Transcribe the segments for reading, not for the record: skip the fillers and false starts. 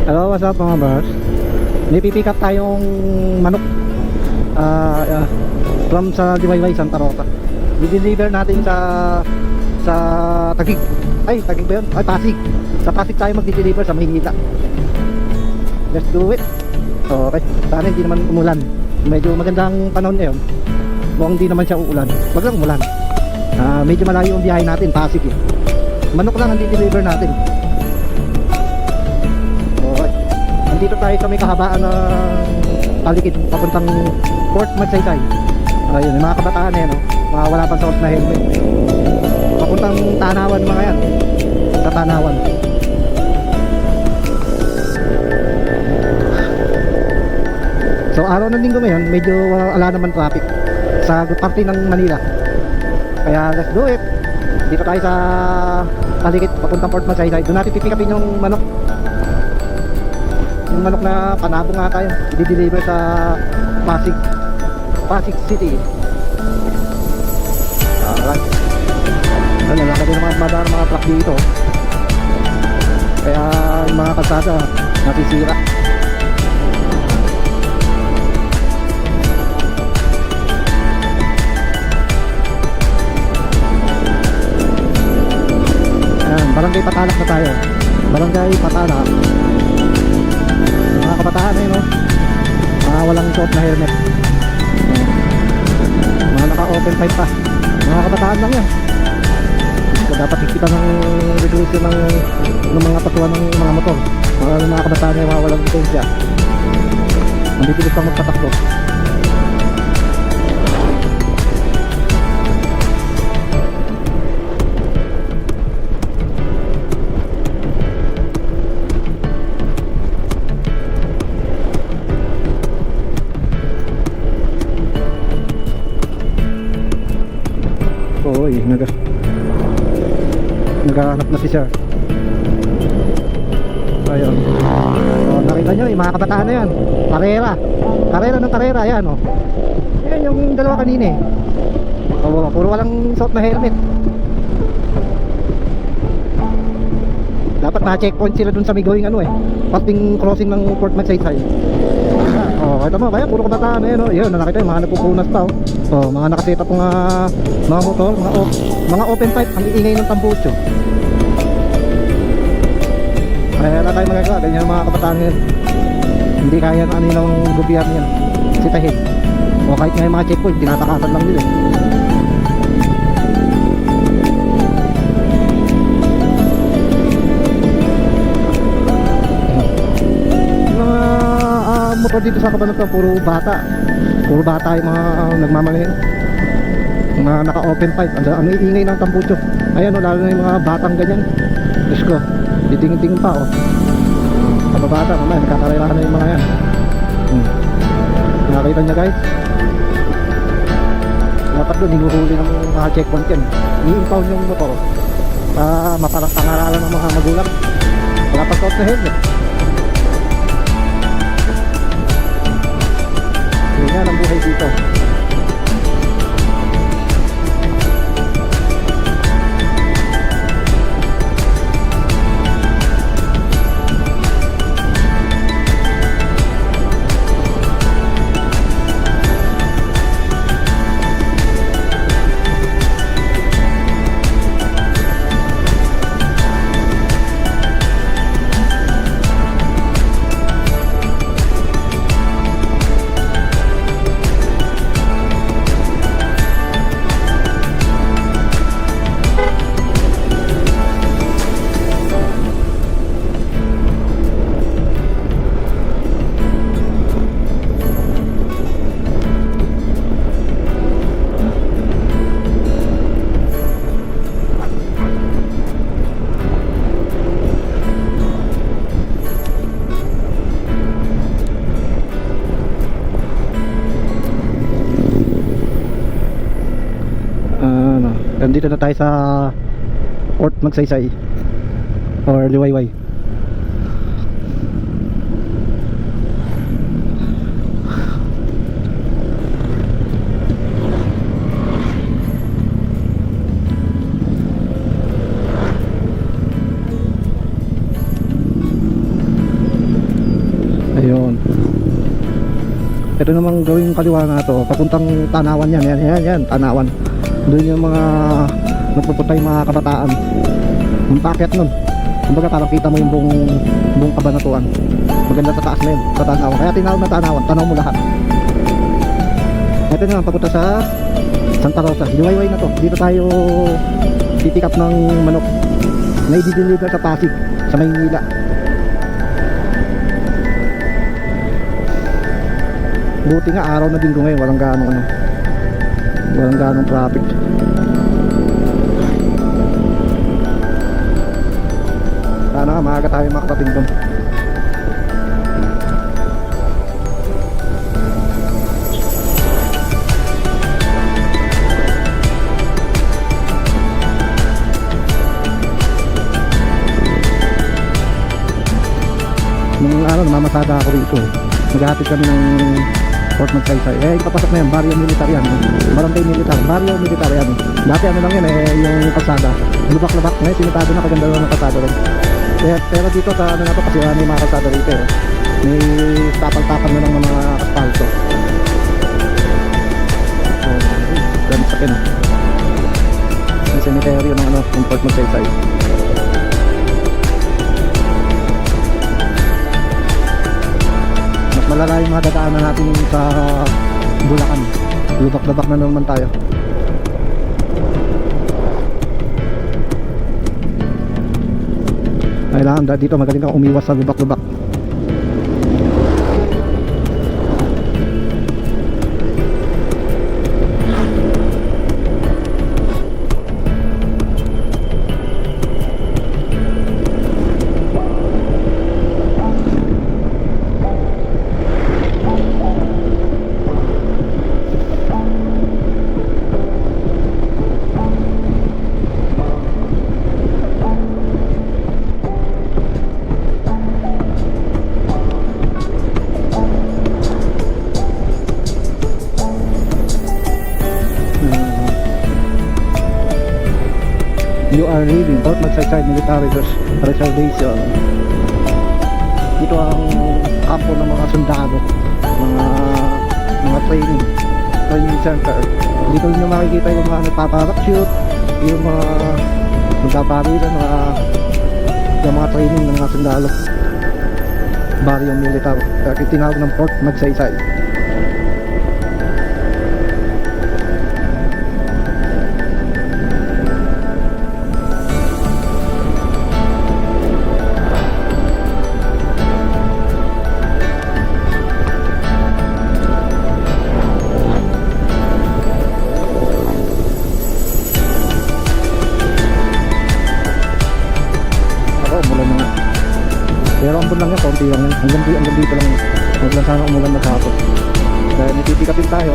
Hello, what's up mga boss? May pipick up tayong manok from sa Liwayway, Santa Rosa. I-deliver natin sa Taguig. Ay, Taguig ba yun? Ay, Pasig. Sa Pasig tayo mag-deliver sa Maynila. Let's do it. Okay, sana hindi naman umulan. Medyo magandang panahon ngayon. Mukhang hindi naman siya uulan. Wag lang umulan. Medyo malayo ang biyahe natin, Pasig eh. Manok lang ang di-deliver natin. Dito tayo sa may kahabaan ng palikid papuntang Port Magsaysay. Ayun, yung mga kabataan eh, no? Mga wala pang saos na helmet. Papuntang Tanawan mga yan. Sa Tanawan. So araw ng linggo ngayon, medyo wala naman traffic sa parte ng Manila. Kaya let's do it. Dito tayo sa palikid papuntang Port Magsaysay. Doon natin pipikapin yung manok. Yung manok na panabong nga tayo, i-deliver sa Pasig City. Alright. Ano, laki din mga madara mga truck dito. Kaya yung mga kalsada nasisira. Ayan, barangay Patalak na tayo. Barangay Patalak. Mga kabataan eh, no? Mga walang suot na helmet. Mga naka-open pipe pa. Mga kabataan lang yan. So dapat ikita ng regulation ng mga patuan ng mga motor. Mga kabataan eh, mga walang lisensya. Nandipilit pang magpatakbo. Oy, naghahanap na si Sir. Ayun. Oh, nakita nyo, yung mga kabataan na yan. Karera ng karera, yan oh. Yan yung dalawa kanina eh. Oh, puro walang suot na helmet. Dapat na-checkpoint sila dun sa may going ano eh. Pating crossing ng Port Magsaysay. Oh, kita mo, kaya puro kabataan eh, no? Yun, nakita yung mga napupunas pa, oh. Oh, mga nakaseta po mga motor, mga open pipe, ang iingay ng tambucho. Kaya wala tayong magagawa, ganyan mga kabataan ngayon. Hindi kaya ng ng gobyerno yan, sitahin. O kahit nga yung mga checkpoint, tinatakasan lang nila. Motor dito sa Cabanatuan, puro bata yung mga nagmamalayan, mga naka-open pipe, ano iingay ng tambucho. Ayan o, lalo na yung mga batang ganyan. Diyos ko, titingin-tingin pa o. Kababata, mamaya nagkakarelahan na yung mga yan. Nakakita nyo guys, dapat doon hinuhuli ng mga checkpoint yan. I-impound yung motor maparang pangaralan ng mga magulang. Wala pa suot na helmet. Ganyan ang buhay dito. Nandito na tayo sa Port Magsaysay or Liwayway. Ayun. Ito namang gawing kaliwa na to, papuntang Tanawan yan. Yan, Tanawan. Doon yung mga nagpupunta yung mga kabataan. Yung packet nun. Kumbaga parang kita mo yung buong Kabanatuan. Maganda sa taas na yun, sa Tanawan. Kaya tinawag na Tanawan, tanaw mo lahat. Ito naman, papunta sa Santa Rosa. Liwayway na to. Dito tayo pipick up ng manok na i-deliver sa Pasig, sa Maynila. Buti nga araw na din ko ngayon, walang ganong traffic. Sana nga maaga tayo makatating doon. Nung namamasada ako rito, maghahatid kami ng Port Magsaysay. Ipapasok na yan, barrio militar yan, barangay militar, barrio militar yan. Dati lang yan yung kalsada, lubak-lubak, ngayon sinitado na, kaganda lang ng kalsada rin. Pero dito sa na to, kasi may mga kalsada rito, may tapal-tapal na lang ng mga asfalto. Ganit sa akin, yung cemetery ng Port Magsaysay. Malala yung mga dadaanan natin sa Bulacan. Lubak-lubak na naman tayo. Kailangan dito magaling kang umiwas sa lubak-lubak. You are leaving Port Magsaysay Military Reservation. Ito ang kampo ng mga sundalo, mga training center. Dito nyo makikita yung mga nagpaparachute, yung mga magpaparilan, yung mga training ng mga sundalo. Barrio Militar, tinawag ng Port Magsaysay. Pero ambon lang yan, konti lang yan. Hanggang dito lang yan. Huwag lang sana umulan na kahapon. Dahil nitipikapin tayo.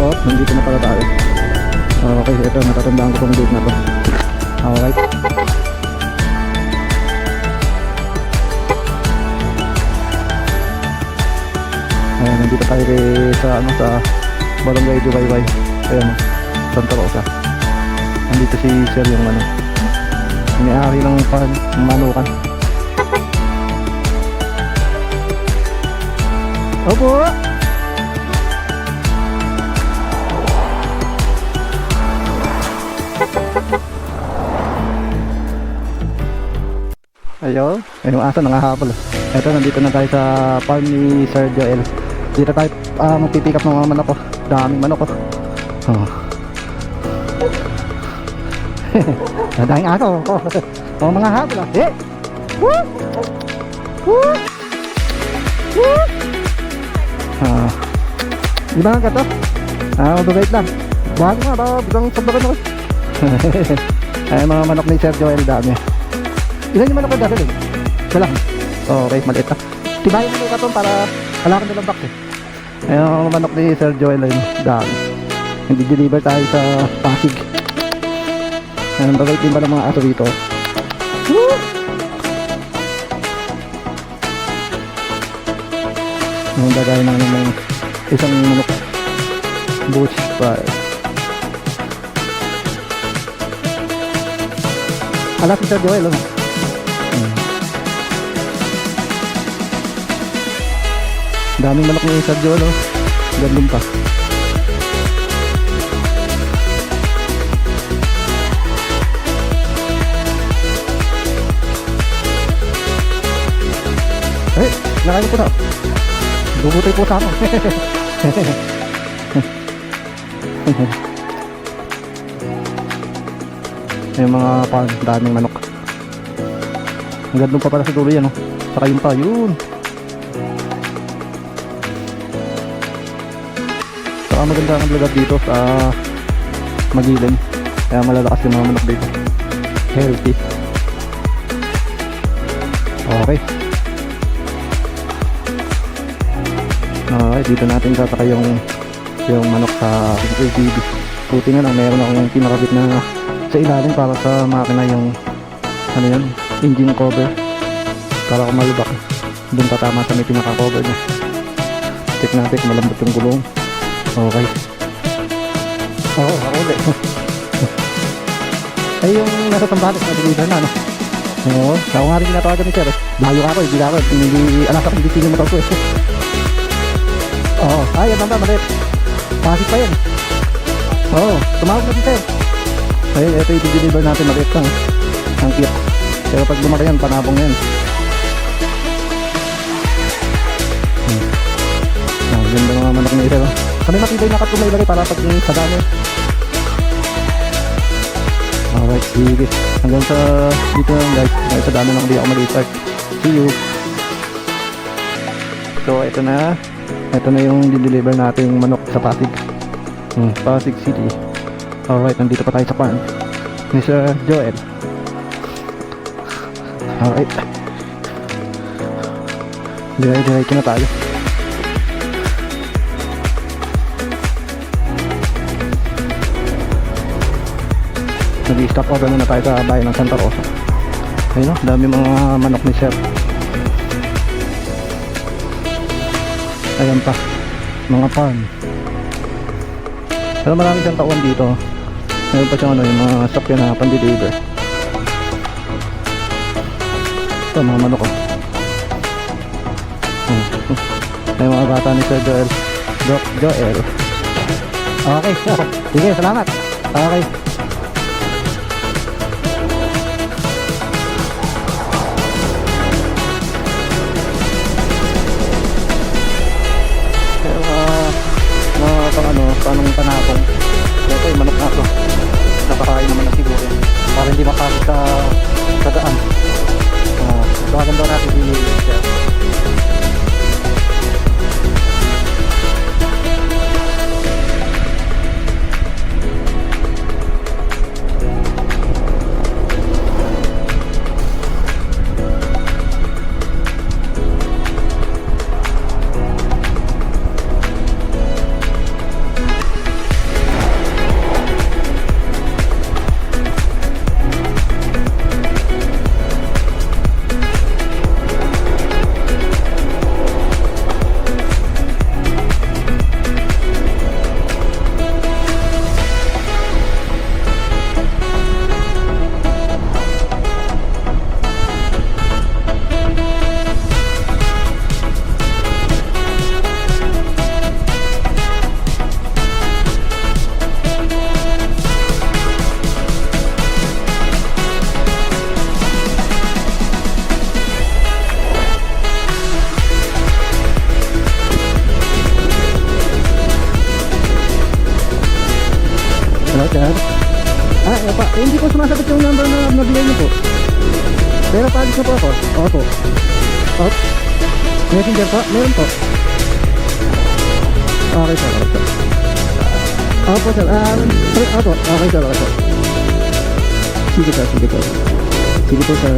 Oh, nandito na pala tayo. Okay, ito, natatandaan ko tong gate na to. Alright. Ayan, nandito tayo sa Barangay Dubayway. Ayan, Santa Rosa. Nandito si Sir yung may-ari ng manukan. Opo. Ayun, yung aso nangahabol. Ito, nandito na tayo sa farm ni Sir Joel. Dito tayo magpipick up ng mga manok ko. Daming manok ko. Daming aso. Mga habol. Woo! Woo! Woo! Di ba nga to? Mababait lang. Buhan nga, biglang sabakan ako. Ay, mga manok ni Sir Joel, dami. Ilan yung manok ko dati? Isa lang. Okay, maliit na. Tibayan mo ka to para kalakan nilang box eh. Ay, mga manok ni Sir Joel, dami. Hindi deliver tayo sa Pasig. Ay, mababait din ba ng mga aso dito? Woo! Ang dagay na ng isang manok bush pa. Alas si Sir Joel, Daming manok ni Sergio, no? Gandun pa. Eh, nakain ko na. Bubutay po sa ako. Yung mga farm, daming manok. Ang gandun pa pala siguro yan, no? Saka yun pa, yun. Saka maganda ang lugar dito sa Magilin. Kaya malalakas yung mga manok dito. Healthy. Okay. Okay, dito natin tataka yung manok sa ATV. Puti nga lang, meron akong pinakabit na sa ilalim para sa makina yung ano yan, engine cover para kung malubak dun tatama sa may pinaka-cover niya. Check natin kung malambot yung gulong. Okay. Oo, ako ulit. Ay, yung nasa tambalis na deliver na, no? Oo, ako nga rin ginatawagan ni Sir. Layo ka ako, hindi ako. Hindi, alas ako, hindi tingin mo ko eh. Oo, ay, yan ba, malit. Pasig pa yan. Oo, tumawag na si Sir. Ayun, ito yung deliver natin, malit lang. Ang cute. Pero pag lumaki yan, panabong yan. Ganda mga manok na ito. Kami matibay na katulong ilagay para pag sa dami. Alright, sige. Hanggang sa dito lang guys. Hanggang sa dami lang hindi ako mag-start. See you. So ito na. Ito na yung deliver nating manok sa Pasig. Pasig City. Alright, nandito pa tayo sa farm ni Sir Joel. Alright. Diretso na tayo. Nag-stop over na tayo sa bayan ng Santa Rosa. Ayun o, dami mga manok ni Sir. Ayan pa, mga farm. Pero marami siyang tauhan dito. Mayroon pa siyang ano, yung mga sakyan na pan-deliver. Ito, mga manok o. Ay, mga bata ni Sir Joel. Doc Joel. Okay, sige, salamat. Okay. Panong panabong. Ito yung manok na ito. Napakain naman na siguro para hindi makakit sa daan. Gaganda natin din siya. Sir? Ano pa? Hindi ko sumasagot yung number na nabigay niyo po. Pero pagis na po ako. Opo. Op. Messenger po? Meron po. Okay sir, okay sir. Opo sir. Opo. Okay sir, okay sir. Sige sir, sige po. Sige po sir.